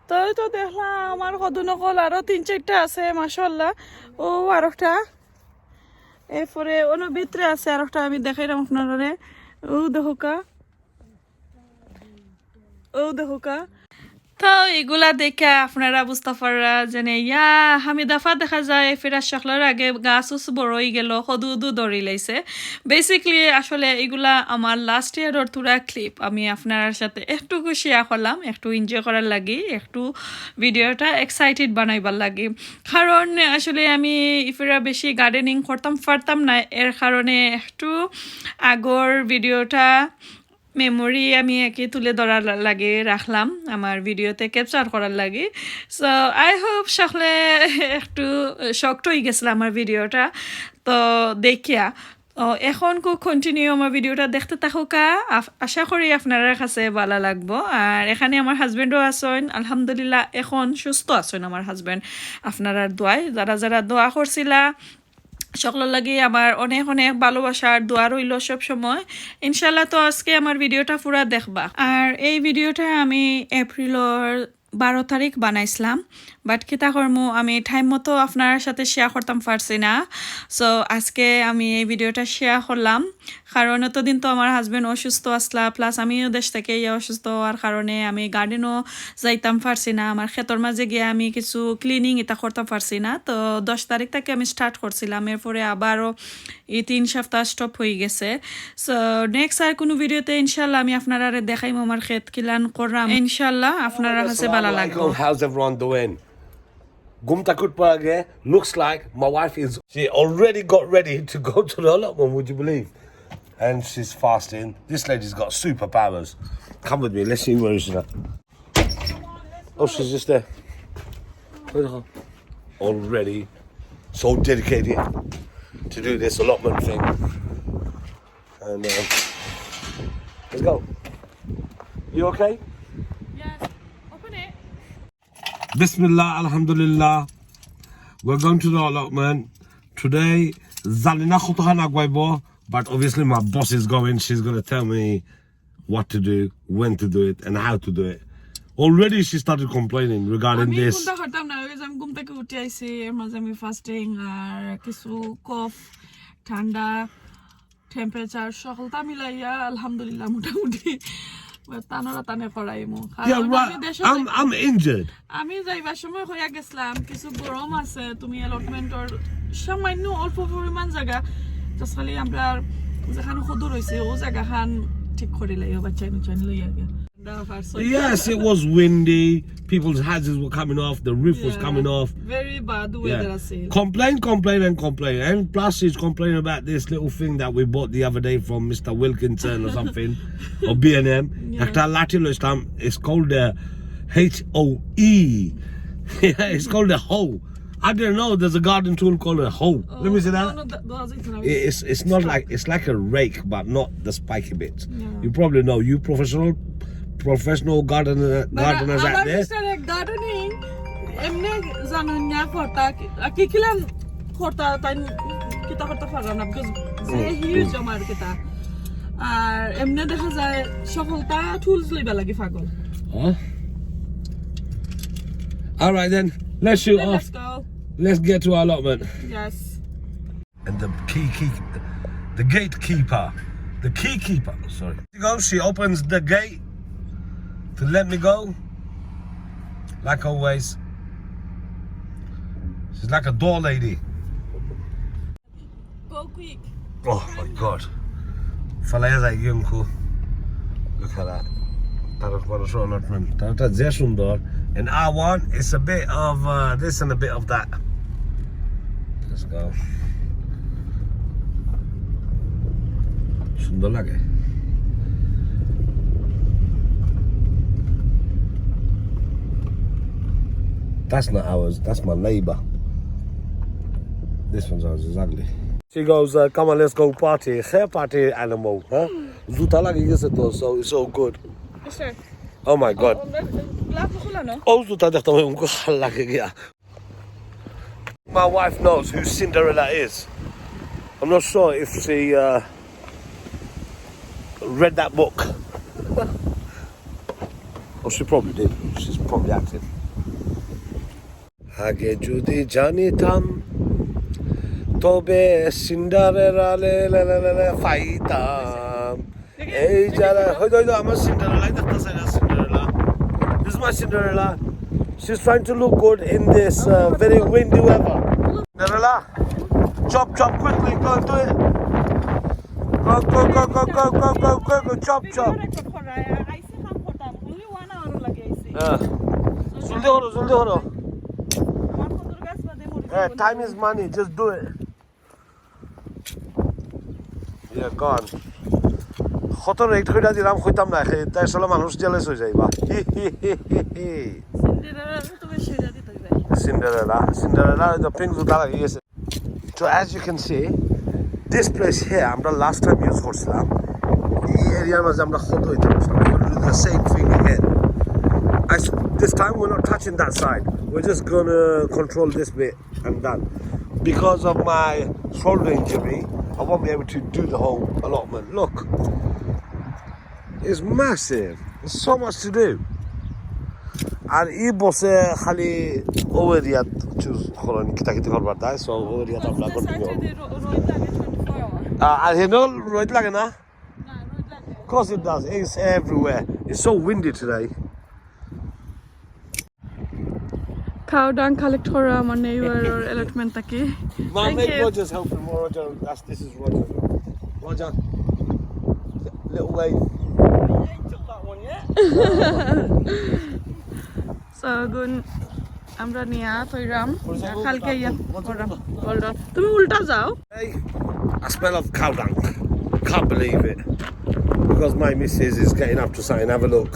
তাই তো দেখলাম আমার কত নকল আরো 3-4টা আছে মাশাআল্লাহ। ও আরেকটা এরপরে অন্য ভিতরে আছে আরেকটা, আমি দেখাইলাম আপনারা। ও দেখোকা, ও দেখোকা। তো এগুলা দেখে আপনারা বুঝতে পারা যেন ইয়া আমি দফা দেখা যায় ফেরার সকলের আগে গাছ উস বড় হয়ে গেল, সদু উদু দৌড়ি লাইছে। বেসিকলি আসলে এগুলা আমার লাস্ট ইয়ারের তুরা ক্লিপ আমি আপনার সাথে একটু শেয়ার করলাম, একটু এনজয় করার লাগি, একটু ভিডিওটা এক্সাইটেড বানাইবার লাগি। কারণ আসলে আমি ইফেরা বেশি গার্ডেনিং করতাম পারতাম না, এর কারণে একটু আগর ভিডিওটা মেমোরি আমি একে তুলে ধরার লাগে রাখলাম আমার ভিডিওতে ক্যাপচার করার লাগে। সো আই হোপ সকলে একটু শক্ট হয়ে গেছিলো আমার ভিডিওটা তো দেখিয়া। এখন খুব কন্টিনিউ আমার ভিডিওটা দেখতে থাকুকা, আশা করি আপনারা কাছে ভালো লাগবো। আর এখানে আমার হাজব্যান্ডও আছেন, আলহামদুলিল্লাহ এখন সুস্থ আছেন আমার হাজব্যান্ড আপনারা দোয়ায়। যারা যারা দোয়া করছিলা সকলের লাগে আমার অনেক অনেক ভালোবাসার দোয়া রইল সব সময় ইনশাল্লাহ। তো আজকে আমার ভিডিওটা পুরা দেখবা। আর এই ভিডিওটা আমি এপ্রিলের 12 তারিখ বানাইছিলাম, বাট কিতা কর্ম আমি টাইম মতো আপনার সাথে শেয়ার করতাম পারছি না। সো আজকে আমি এই ভিডিওটা শেয়ার করলাম, কারণ এতদিন তো আমার হাজব্যান্ড অসুস্থ আসলা, প্লাস আমিও দেশ থেকে অসুস্থ হওয়ার কারণে আমি গার্ডেনও যাইতাম পারছি না, আমার ক্ষেতর মাঝে গিয়ে আমি কিছু ক্লিনিং এটা করতাম পারছি না। তো 10 তারিখ থেকে আমি স্টার্ট করছিলাম, এরপরে আবারও এই 3 সপ্তাহ স্টপ হয়ে গেছে। সো নেক্সট আর কোনো ভিডিওতে ইনশাল্লাহ আমি আপনারা দেখাইম আমার ক্ষেত কিলান করলাম, ইনশাল্লাহ আপনারা কাছে ভালো লাগবে। How's everyone doing? Jogonnathpur looks like my wife is. She already got ready to go to the allotment, would you believe? And she's fasting. This lady's got superpowers. Come with me, let's see where she's at. Oh, she's just there. Already so dedicated to do this allotment thing. And let's go. You okay? Yes, open it. Bismillah, alhamdulillah. We're going to the allotment. Today, Zalina Khutahana Gwaibo, but obviously my boss is going. She's going to tell me what to do, when to do it, and how to do it. Already she started complaining regarding আমি this. ঘুমটা করতাম না, ওই যে আমি ঘুম থেকে উঠে আইছি, এর মাঝে আমি ফাস্টিং আর কিছু কফ ঠান্ডা টেম্পারেচার সকলটা মিলাইয়া আলহামদুলিল্লাহ মোটামুটি টানরা টানে করাইমু। Yeah, right. I'm injured. আমি যাইবার সময় হইয়া গেছিলাম কিছু গরম আছে, তুমি অ্যালটমেন্টর সামান্য অল্প পরিমাণ জায়গা জাস্ট খালি আমরা যেখানে সদর হয়েছে ও জায়গাখান ঠিক করে লাইও বাচ্চা নুচান লইয়া গে। Yes, it was windy. People's houses were coming off. The roof was coming off. Very bad weather, I say. Complain. And plus she's complaining about this little thing that we bought the other day from Mr. Wilkinson or something. Or B&M. It's called the H-O-E. It's called a hoe. I didn't know there's a garden tool called a hoe. Let me see that. It's not like, it's like a rake, but not the spiky bits. You probably know, you professional gardeners out there. Gardening, এমনি জানো না করতা কি কিলান করতা তাই কিতা করতে পারো না, বিকজ যে হিউজ আমার কিতা আর এমনি দেখা যায় সকলটা টুলস লইবা লাগে পাগল। All right then, let's shoot off. Let's go. Let's get to our allotment. Yes. And the gatekeeper, sorry. She opens the gate to let me go. Like always. She's like a door lady. Go quick. Oh my God. Falaya like yunku. Look at that. That's very sundar. And I want it's a bit of this and a bit of that. Let's go. Sundar lage. That's not ours, that's my neighbour. This one's ours, is ugly. She goes, come on, let's go party. Hair party animal, huh? Zuta lagi gise to, so it's so good. Sure. Oh my God. Oh, Zuta dechta mo yung lagi gya. My wife knows who Cinderella is. I'm not sure if she read that book. Oh, she probably did. She's probably acting. আগে যদি জানিতাম তবে Cinderella লে ফাইতাম এই যারা হয়তো আমার Cinderella দেখতেছে না Cinderella This is my Cinderella. She's trying to look good in this very windy weather. Cinderella, chop quickly, go do it. Go, chop. Zulde horo. Time is money, just do it. Yeah, gone. কত rate কইরা দিলাম কইতাম না তাই আসলে মানুষ jealous হয়ে যাইবা সিন্ডারেলা the pink জুতা লাগিয়ে গেছে so as you can see this place here আমরা last time use করছিলাম এই এরিয়ার মাঝে আমরা কত হইতাম we're going to do the same thing again this time we're not touching that side we're just gonna control this bit and done because of my shoulder injury I won't be able to do the whole allotment look It's massive. There's so much to do. And I bose khali over yet choose khorani kita korbar dai so over yet amra continue. And you know road lage na? Of course it does. It's everywhere. It's so windy today. Cow dung collect hora my neighbor or allotment taki. My mate Roger's helping more Roger. This is Roger. Roger. Little wave. So gun আমরা নিয়া তৈরাম কালকে ইয়া করাম hold on তুমি উল্টা যাও Hey, I smell of cow dung. Can't believe it. Because my missus is getting up to something. Have a look.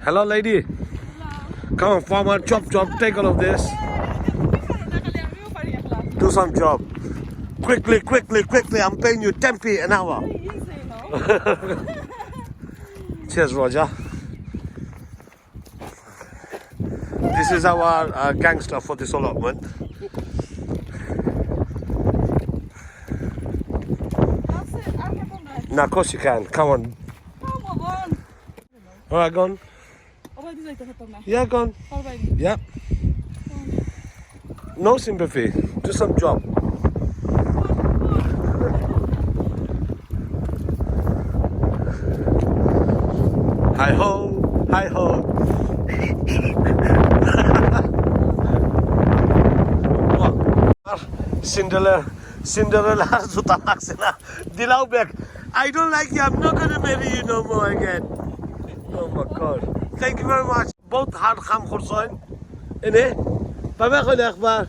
Hello, lady. Hello. Come on, farmer. Chop. Take all of this. Do some job. Quickly. I'm paying you 10p an hour. Cheers, Roger. This is our gangster for this allotment. No, of course you can. Come on. All right, go on. Yeah, go on. Yep. No sympathy. Do some job. Hi ho. Cinderella juta lagse na. Dilaw back. I don't like you. I'm not gonna marry you no more again. Oh my God. Thank you very much. Both hard kham khursoin. Ine. Baba khol akhbar.